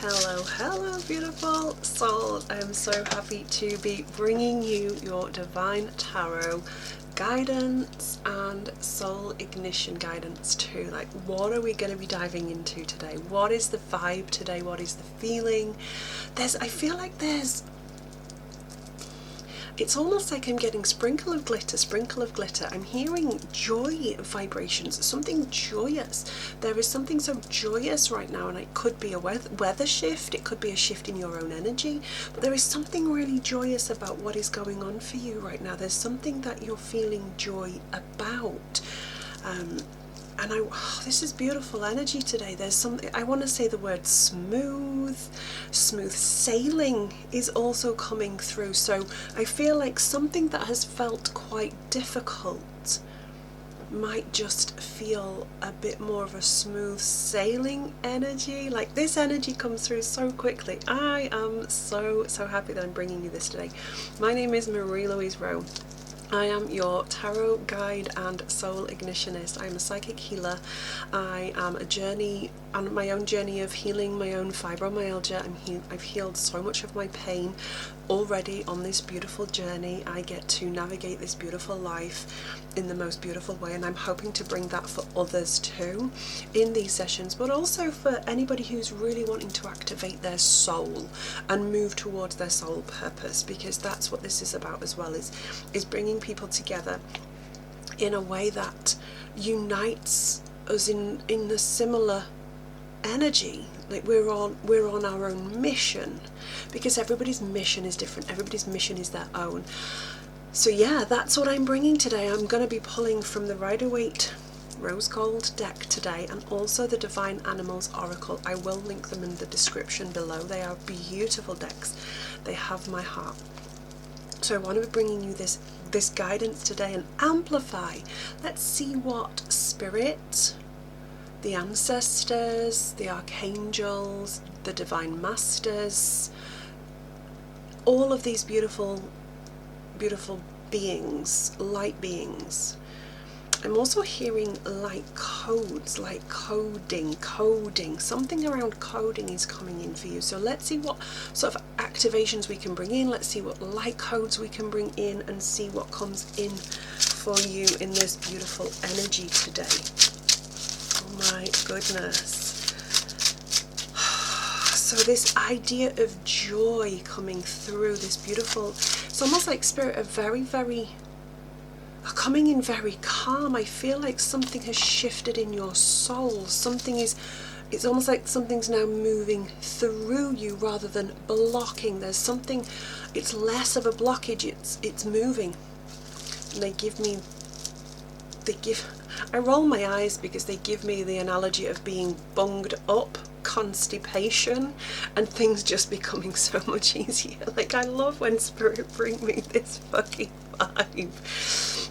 Hello, hello beautiful soul. I'm so happy to be bringing you your Divine Tarot guidance and soul ignition guidance too. Like, what are we going to be diving into today? What is the vibe today? What is the feeling? I feel like it's almost like I'm getting sprinkle of glitter. I'm hearing joy vibrations, something joyous. There is something so joyous right now, and it could be a weather shift, it could be a shift in your own energy, but there is something really joyous about what is going on for you right now. There's something that you're feeling joy about. This is beautiful energy today. There's something, I want to say the word smooth sailing is also coming through. So I feel like something that has felt quite difficult might just feel a bit more of a smooth sailing energy. Like, this energy comes through so quickly. I am so happy that I'm bringing you this today. My name is Marie Louise Rowe. I am your tarot guide and soul ignitionist. I'm a psychic healer. I am on my own journey of healing my own fibromyalgia. I've healed so much of my pain already on this beautiful journey. I get to navigate this beautiful life in the most beautiful way, and I'm hoping to bring that for others too in these sessions, but also for anybody who's really wanting to activate their soul and move towards their soul purpose, because that's what this is about as well, is bringing people together in a way that unites us in the similar energy. Like, we're on our own mission, because everybody's mission is different, everybody's mission is their own. So yeah, that's what I'm bringing today. I'm going to be pulling from the Rider-Waite Rose Gold deck today, and also the Divine Animals Oracle. I will link them in the description below. They are beautiful decks. They have my heart. So I want to be bringing you this guidance today and amplify. Let's see what Spirit, the ancestors, the archangels, the divine masters, all of these beautiful beings, light beings. I'm also hearing light codes, like coding, something around coding is coming in for you. So let's see what sort of activations we can bring in. Let's see what light codes we can bring in, and see what comes in for you in this beautiful energy today. Oh my goodness. So this idea of joy coming through, this beautiful, it's almost like Spirit are coming in very calm. I feel like something has shifted in your soul. It's almost like something's now moving through you rather than blocking. There's something, it's less of a blockage, it's moving. And I roll my eyes because they give me the analogy of being bunged up, constipation, and things just becoming so much easier. Like, I love when Spirit bring me this fucking vibe.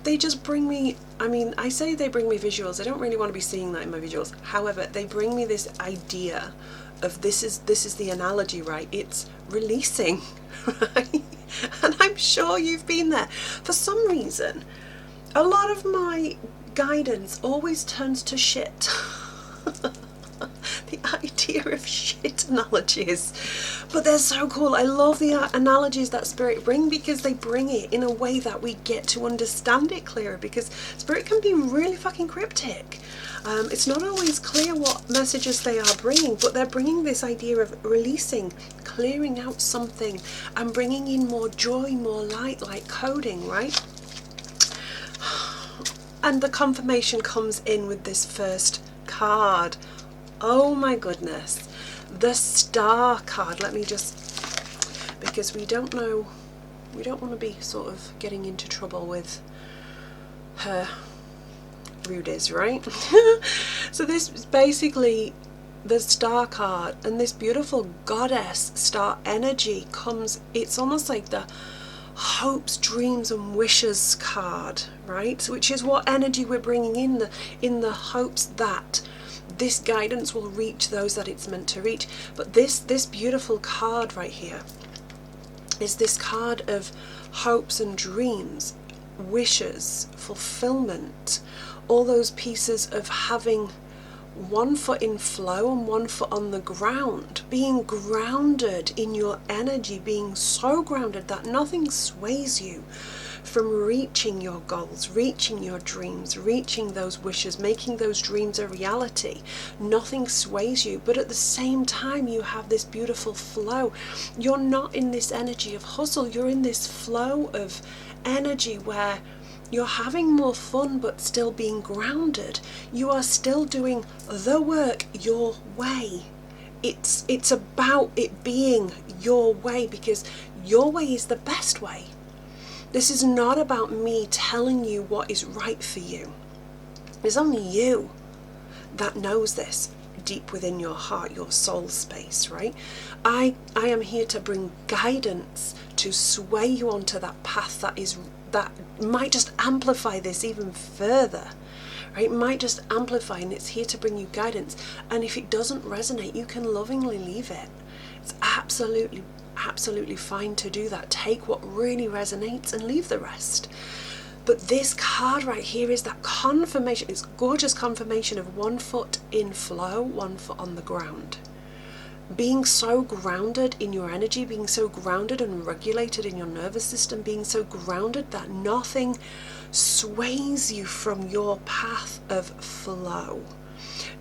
They just bring me, I say they bring me visuals. I don't really want to be seeing that in my visuals. However, they bring me this idea of this is the analogy, right? It's releasing, right? And I'm sure you've been there. For some reason, a lot of my guidance always turns to shit. The idea of shit analogies, but they're so cool. I love the analogies that Spirit bring, because they bring it in a way that we get to understand it clearer, because Spirit can be really fucking cryptic. It's not always clear what messages they are bringing, but they're bringing this idea of releasing, clearing out something, and bringing in more joy, more light, like coding, right? And the confirmation comes in with this first card. Oh my goodness, the Star card. Let me just, because we don't want to be sort of getting into trouble with her rudies, right? So this is basically the Star card, and this beautiful goddess star energy comes, it's almost like the hopes, dreams and wishes card, right? Which is what energy we're bringing in the hopes that this guidance will reach those that it's meant to reach. But this beautiful card right here is this card of hopes and dreams, wishes, fulfillment, all those pieces of having one foot in flow and one foot on the ground, being grounded in your energy, being so grounded that nothing sways you from reaching your goals, reaching your dreams, reaching those wishes, making those dreams a reality. Nothing sways you, but at the same time you have this beautiful flow. You're not in this energy of hustle, you're in this flow of energy where you're having more fun but still being grounded. You are still doing the work your way. It's about it being your way, because your way is the best way. This is not about me telling you what is right for you. It's only you that knows this deep within your heart, your soul space, right? I am here to bring guidance to sway you onto that path that might just amplify this even further, right? It might just amplify, and it's here to bring you guidance. And if it doesn't resonate, you can lovingly leave it. It's absolutely fine to do that. Take what really resonates and leave the rest. But this card right here is that confirmation. It's gorgeous confirmation of one foot in flow, one foot on the ground. Being so grounded in your energy, being so grounded and regulated in your nervous system, being so grounded that nothing sways you from your path of flow.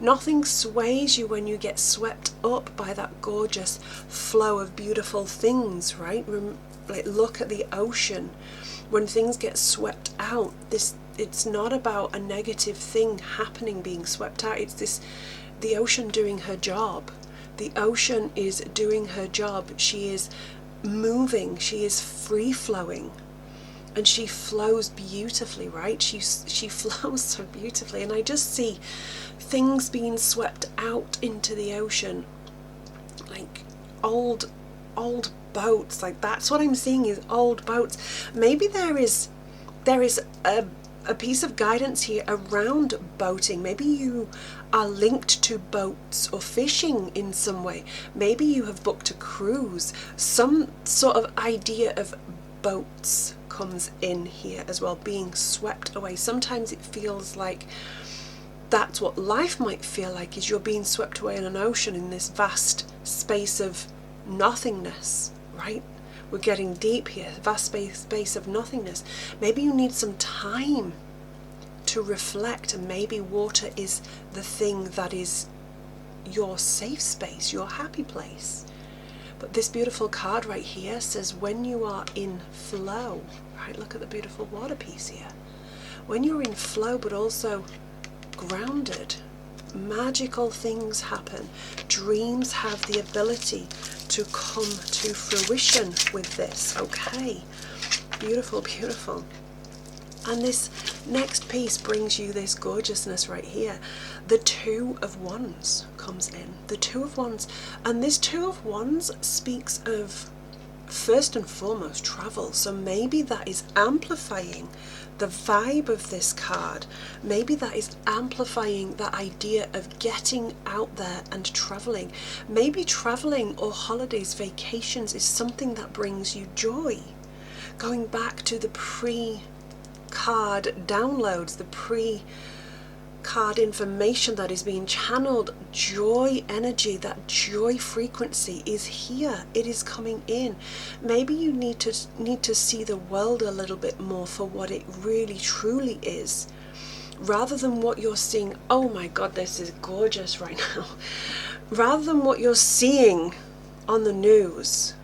Nothing sways you when you get swept up by that gorgeous flow of beautiful things, right? Like, look at the ocean. When things get swept out, it's not about a negative thing happening, being swept out. It's the ocean doing her job. The ocean is doing her job. She is moving. She is free flowing. And she flows beautifully, right? She flows so beautifully. And I just see things being swept out into the ocean, like old boats. Like, that's what I'm seeing, is old boats. Maybe there is a piece of guidance here around boating. Maybe you are linked to boats or fishing in some way. Maybe you have booked a cruise. Some sort of idea of boats comes in here as well, being swept away. Sometimes it feels like that's what life might feel like, is you're being swept away in an ocean, in this vast space of nothingness, right? We're getting deep here, vast space of nothingness. Maybe you need some time to reflect, and maybe water is the thing that is your safe space, your happy place. But this beautiful card right here says when you are in flow, right? Look at the beautiful water piece here. When you're in flow but also grounded, magical things happen. Dreams have the ability to come to fruition with this. Okay, beautiful, beautiful. And this next piece brings you this gorgeousness right here. The Two of Wands comes in. The Two of Wands. And this Two of Wands speaks of, first and foremost, travel. So maybe that is amplifying the vibe of this card. Maybe that is amplifying that idea of getting out there and traveling. Maybe traveling or holidays, vacations is something that brings you joy. Going back to the pre-card downloads, the pre-card information that is being channeled, joy energy, that joy frequency is here. It is coming in. Maybe you need to see the world a little bit more for what it really truly is, rather than what you're seeing. Oh my God, this is gorgeous right now. Rather than what you're seeing on the news.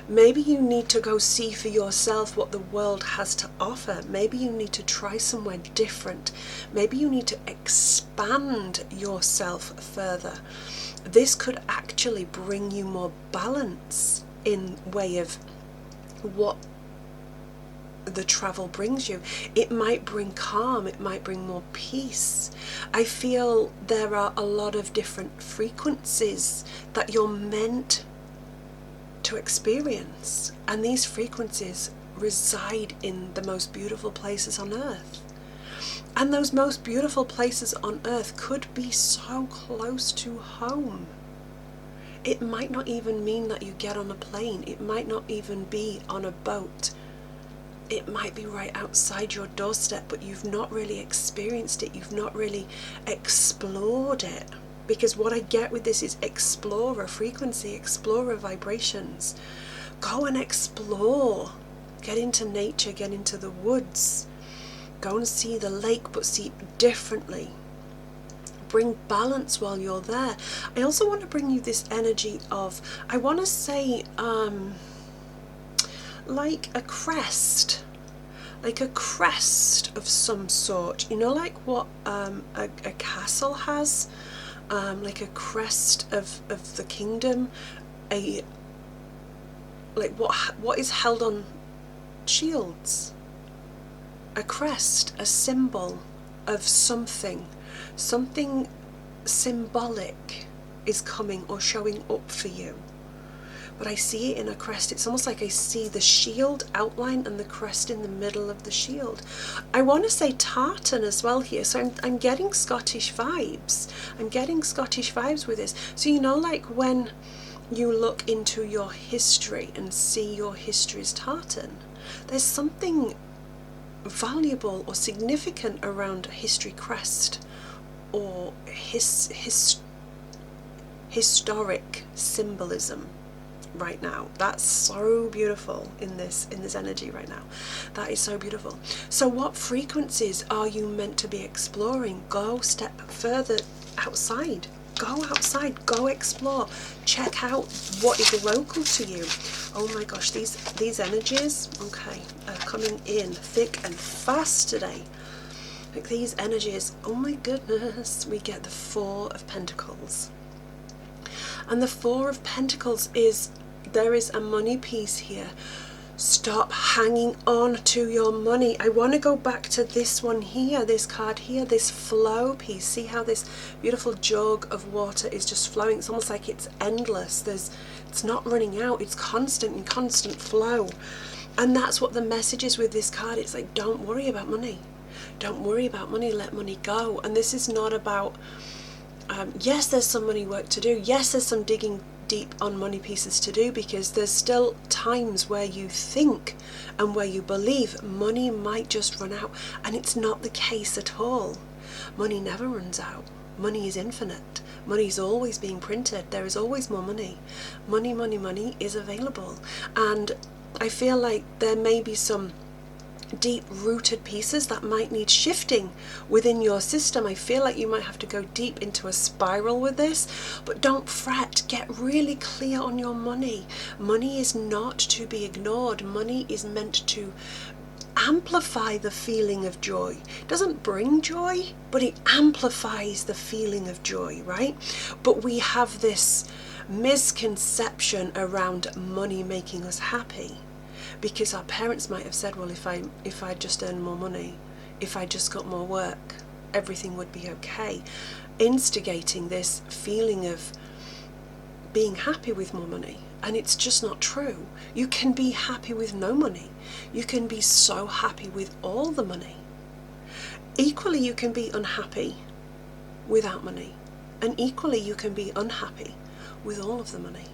Maybe you need to go see for yourself what the world has to offer. Maybe you need to try somewhere different. Maybe you need to expand yourself further. This could actually bring you more balance in way of what the travel brings you. It might bring calm, it might bring more peace. I feel there are a lot of different frequencies that you're meant to experience, and these frequencies reside in the most beautiful places on earth. And those most beautiful places on earth could be so close to home. It might not even mean that you get on a plane. It might not even be on a boat. it might be right outside your doorstep, but you've not really experienced it, you've not really explored it. Because what I get with this is explorer frequency, explorer vibrations. Go and explore. Get into nature, get into the woods. Go and see the lake, but see it differently. Bring balance while you're there. I also want to bring you this energy of, I want to say, like a crest of some sort, you know, like what a castle has, like a crest of the kingdom, like what is held on shields, a crest, a symbol of something symbolic is coming or showing up for you. But I see it in a crest. It's almost like I see the shield outline and the crest in the middle of the shield. I want to say tartan as well here. So I'm getting Scottish vibes. I'm getting Scottish vibes with this. So you know, like when you look into your history and see your history's tartan, there's something valuable or significant around a history crest or historic symbolism right now. That's so beautiful in this energy right now. That is so beautiful. So what frequencies are you meant to be exploring? Go step further outside. Go outside, go explore, check out what is local to you. Oh my gosh, these energies, okay, are coming in thick and fast today. Like these energies, oh my goodness, we get the Four of Pentacles. And the Four of Pentacles is, there is a money piece here. Stop hanging on to your money. I want to go back to this one here, this card here, this flow piece. See how this beautiful jug of water is just flowing? It's almost like it's endless. It's not running out. It's constant and constant flow. And that's what the message is with this card. It's like, don't worry about money. Don't worry about money. Let money go. And this is not about, yes, there's some money work to do. Yes, there's some digging deep on money pieces to do, because there's still times where you think and where you believe money might just run out, and it's not the case at all. Money never runs out. Money is infinite. Money is always being printed. There is always more money. Money is available. And I feel like there may be some deep-rooted pieces that might need shifting within your system. I feel like you might have to go deep into a spiral with this, but don't fret. Get really clear on your money. Money is not to be ignored. Money is meant to amplify the feeling of joy. It doesn't bring joy, but it amplifies the feeling of joy, right? But we have this misconception around money making us happy. Because our parents might have said, well, if I just earn more money, if I just got more work, everything would be okay. Instigating this feeling of being happy with more money. And it's just not true. You can be happy with no money. You can be so happy with all the money. Equally, you can be unhappy without money. And equally, you can be unhappy with all of the money.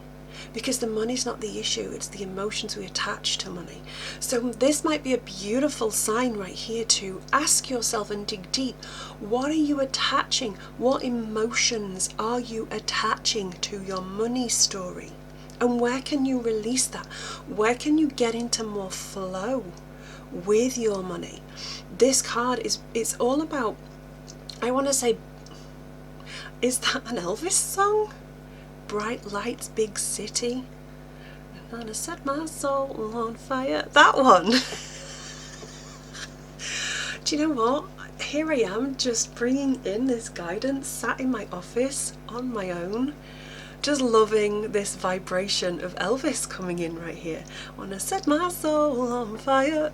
Because the money's not the issue, it's the emotions we attach to money. So this might be a beautiful sign right here to ask yourself and dig deep. What are you attaching? What emotions are you attaching to your money story? And where can you release that? Where can you get into more flow with your money? This card it's all about, I want to say, is that an Elvis song? Bright lights, big city, and I set my soul on fire. That one. Do you know what? Here I am just bringing in this guidance, sat in my office on my own, just loving this vibration of Elvis coming in right here. When I set my soul on fire.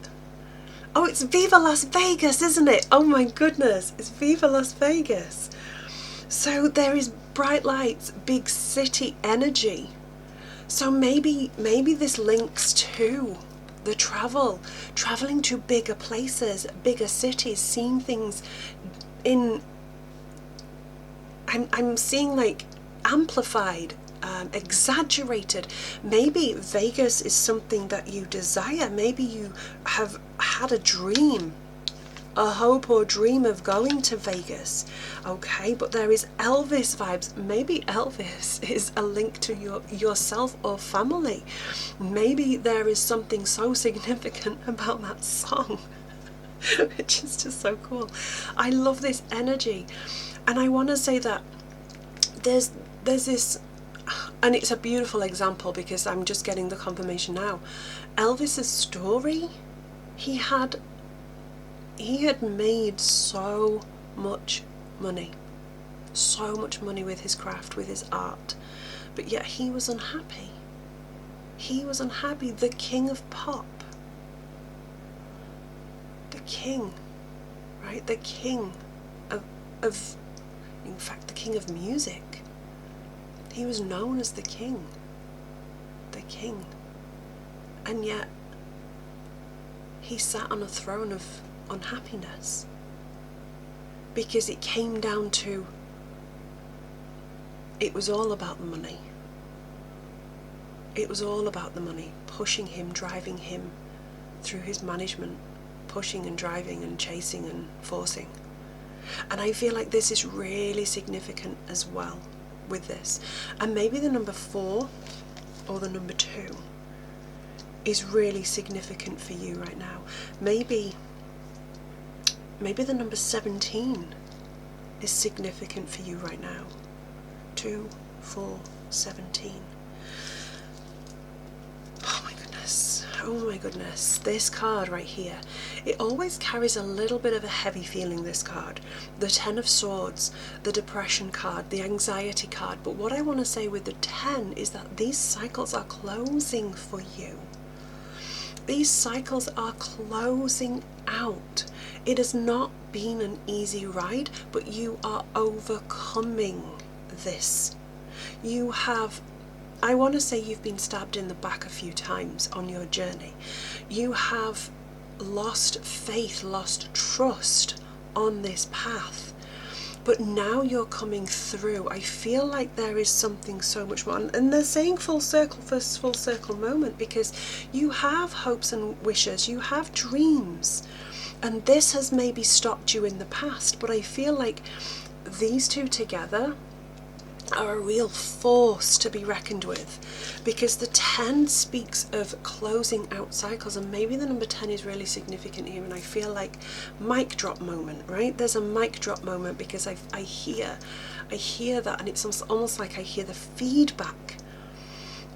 Oh, it's Viva Las Vegas, isn't it? Oh my goodness, it's Viva Las Vegas. So there is bright lights, big city energy. So maybe this links to the traveling to bigger places, bigger cities, seeing things in, I'm seeing like amplified exaggerated. Maybe Vegas is something that you desire. Maybe you have had a dream, a hope or dream of going to Vegas, okay, but there is Elvis vibes. Maybe Elvis is a link to yourself or family. Maybe there is something so significant about that song, which is just so cool. I love this energy, and I want to say that there's this, and it's a beautiful example because I'm just getting the confirmation now. Elvis's story, he had made so much money with his craft, with his art, but yet he was unhappy. He was unhappy. The king of pop, the king, right? The king of in fact, the king of music. He was known as the king. And yet he sat on a throne of unhappiness because it came down to, it was all about the money. It was all about the money, pushing him, driving him through his management, pushing and driving and chasing and forcing. And I feel like this is really significant as well with this. And maybe the number 4 or the number 2 is really significant for you right now. Maybe the number 17 is significant for you right now. 2, 4, 17. Oh my goodness, this card right here, it always carries a little bit of a heavy feeling, this card. The 10 of Swords, the depression card, the anxiety card. But what I want to say with the 10 is that these cycles are closing for you. These cycles are closing out. It has not been an easy ride, but you are overcoming this. You have, I want to say, you've been stabbed in the back a few times on your journey. You have lost faith, lost trust on this path. But now you're coming through. I feel like there is something so much more. And they're saying full circle, first full circle moment, because you have hopes and wishes, you have dreams. And this has maybe stopped you in the past, but I feel like these two together are a real force to be reckoned with, because the 10 speaks of closing out cycles, and maybe the number 10 is really significant here. And I feel like mic drop moment, right? There's a mic drop moment, because I hear that, and it's almost like I hear the feedback,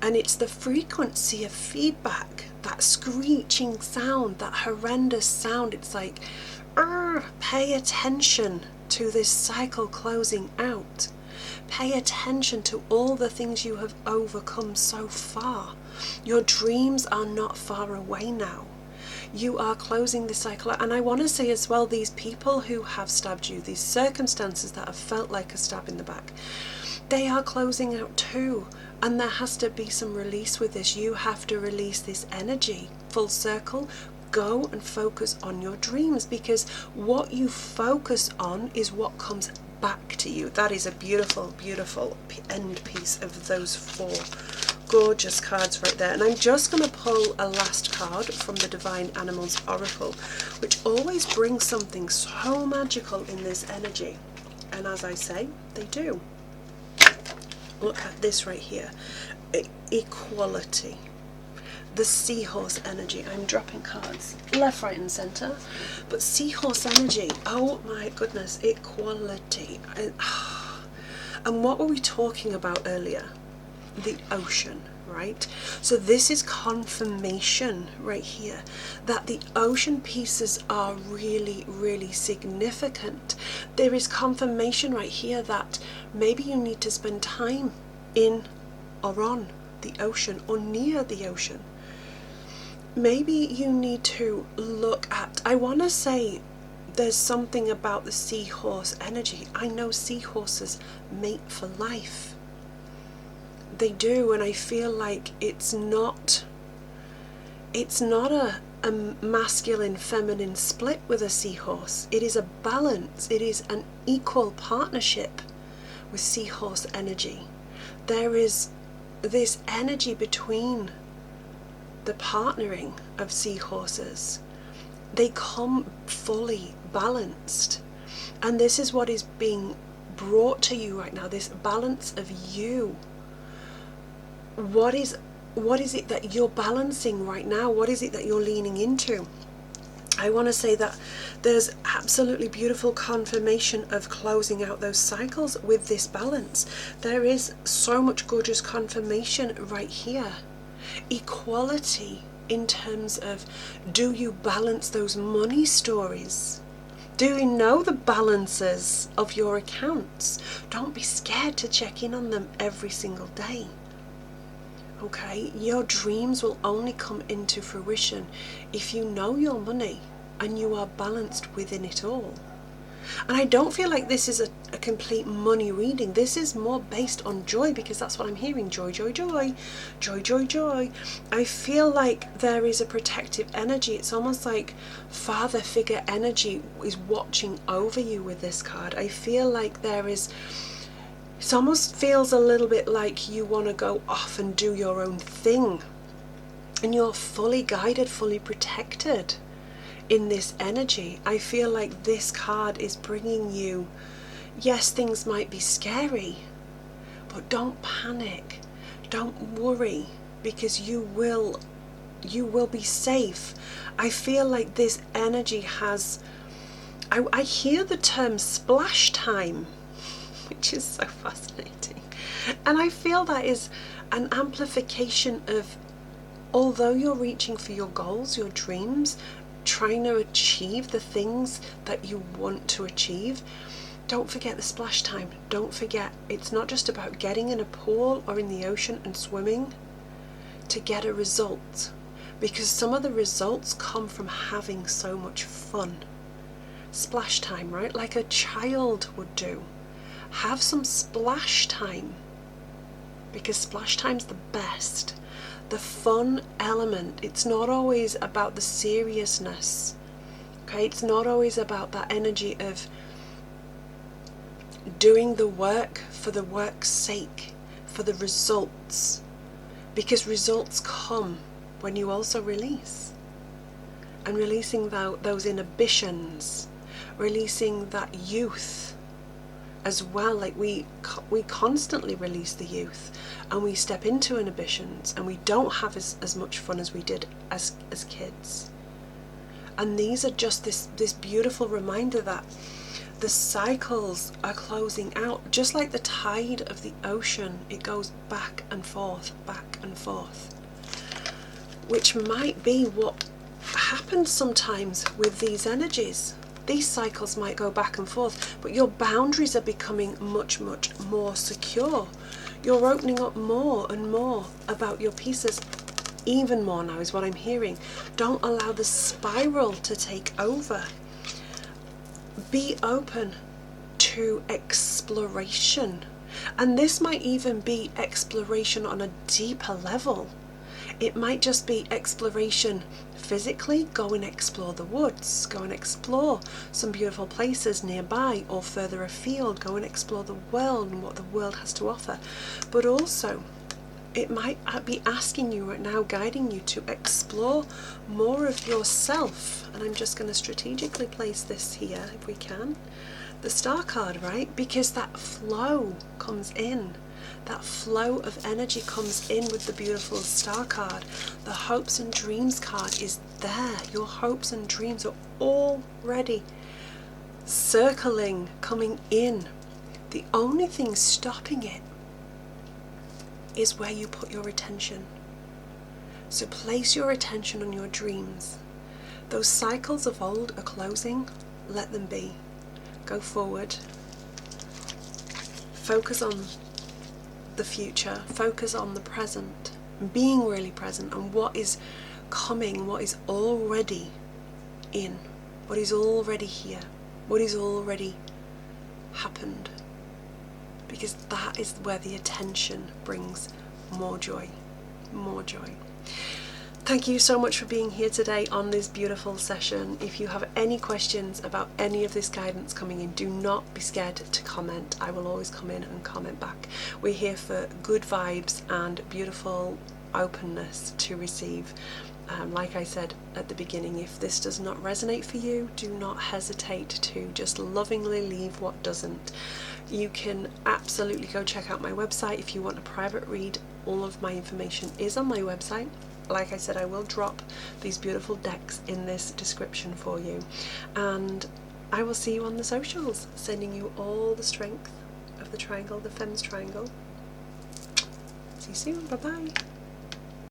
and it's the frequency of feedback, that screeching sound, that horrendous sound. It's like, pay attention to this cycle closing out. Pay attention to all the things you have overcome so far. Your dreams are not far away now. You are closing this cycle. And I want to say as well, these people who have stabbed you, these circumstances that have felt like a stab in the back, they are closing out too. And there has to be some release with this. You have to release this energy. Full circle. Go and focus on your dreams, because what you focus on is what comes back to you. That is a beautiful, beautiful end piece of those 4 gorgeous cards right there. And I'm just going to pull a last card from the Divine Animals Oracle, which always brings something so magical in this energy. And as I say, they do. Look at this right here. Equality. The seahorse energy. I'm dropping cards left, right and centre, but seahorse energy, oh my goodness, equality. And what were we talking about earlier? The ocean, right? So this is confirmation right here that the ocean pieces are really, really significant. There is confirmation right here that maybe you need to spend time in or on the ocean or near the ocean. Maybe you need to look at, I want to say there's something about the seahorse energy. I know seahorses mate for life. They do, and I feel like it's not a masculine feminine split with a seahorse. It is a balance. It is an equal partnership with seahorse energy. there is this energy between the partnering of seahorses. They come fully balanced, and this is what is being brought to you right now, this balance of you. What is it that you're balancing right now? What is it that you're leaning into? I want to say that there's absolutely beautiful confirmation of closing out those cycles with this balance. There is so much gorgeous confirmation right here. Equality in terms of, do you balance those money stories? Do you know the balances of your accounts? Don't be scared to check in on them every single day. Okay, your dreams will only come into fruition if you know your money and you are balanced within it all. And I don't feel like this is a complete money reading. This is more based on joy, because that's what I'm hearing. Joy, joy, joy, joy, joy, joy. I feel like there is a protective energy. It's almost like father figure energy is watching over you with this card. I feel like there is, it almost feels a little bit like you want to go off and do your own thing, and you're fully guided, fully protected in this energy. I feel like this card is bringing you, yes, things might be scary, but don't panic, don't worry, because you will be safe. I feel like this energy has, I hear the term splash time, which is so fascinating, and I feel that is an amplification of, although you're reaching for your goals, your dreams, trying to achieve the things that you want to achieve, don't forget the splash time. Don't forget, it's not just about getting in a pool or in the ocean and swimming to get a result, because some of the results come from having so much fun. Splash time, right? Like a child would do. Have some splash time, because splash time's the best. The fun element, it's not always about the seriousness, okay? It's not always about that energy of doing the work for the work's sake, for the results, because results come when you also release. And releasing those inhibitions, releasing that youth as well. Like we constantly release the youth, and we step into inhibitions, and we don't have as much fun as we did as kids. And these are just this beautiful reminder that the cycles are closing out, just like the tide of the ocean. It goes back and forth, which might be what happens sometimes with these energies. These cycles might go back and forth, but your boundaries are becoming much, much more secure. You're opening up more and more about your pieces, even more now is what I'm hearing. Don't allow the spiral to take over. Be open to exploration. And this might even be exploration on a deeper level. It might just be exploration physically. Go and explore the woods, go and explore some beautiful places nearby or further afield. Go and explore the world and what the world has to offer. But also, it might be asking you right now, guiding you to explore more of yourself. And I'm just going to strategically place this here if we can. The Star card, right? Because that flow comes in. That flow of energy comes in with the beautiful Star card. The hopes and dreams card is there. Your hopes and dreams are already circling, coming in. The only thing stopping it is where you put your attention. So place your attention on your dreams. Those cycles of old are closing. Let them be. Go forward. Focus on the future. Focus on the present. Being really present on what is coming, what is already in, what is already here, what is already happened. Because that is where the attention brings more joy. More joy. Thank you so much for being here today on this beautiful session. If you have any questions about any of this guidance coming in, do not be scared to comment. I will always come in and comment back. We're here for good vibes and beautiful openness to receive. Like I said at the beginning, if this does not resonate for you, do not hesitate to just lovingly leave what doesn't. You can absolutely go check out my website if you want a private read. All of my information is on my website. Like I said, I will drop these beautiful decks in this description for you, and I will see you on the socials, sending you all the strength of the triangle, the Femmes Triangle. See you soon. Bye bye.